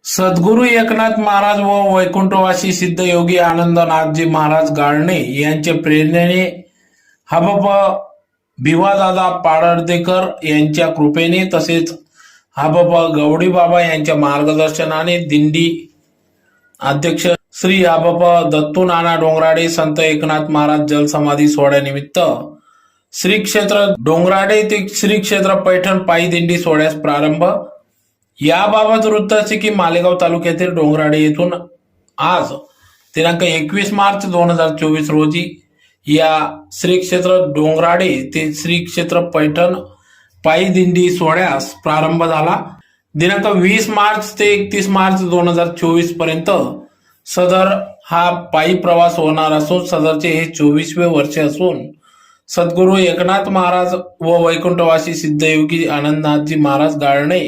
सद्गुरू एकनाथ महाराज व वैकुंठवासी सिद्धयोगी आनंदनाथजी महाराज गाळणे यांच्या प्रेरणेने हबप भिवादादा पाडळदेकर यांच्या कृपेने तसेच हबप गवडी बाबा यांच्या मार्गदर्शनाने दिंडी अध्यक्ष श्री हबप दत्तू नाना डोंगराडे संत एकनाथ महाराज जलसमाधी सोहळ्यानिमित्त श्री क्षेत्र डोंगराडे ते श्री क्षेत्र पैठण पायी दिंडी सोहळ्यास प्रारंभ। याबाबत वृत्त असे की मालेगाव तालुक्यातील डोंगराडे येथून आज दिनांक 21 मार्च 2024 रोजी या श्री क्षेत्र डोंगराडे ते श्री क्षेत्र पैठण पायी दिंडी सोहळ्यास प्रारंभ झाला। दिनांक 20 मार्च ते 31 मार्च 2024 पर्यंत सदर हा पायी प्रवास होणार असून सदरचे हे 24वे वर्ष असून सद्गुरू एकनाथ महाराज व वैकुंठवासी सिद्धयोगी आनंदनाथजी महाराज गाळणे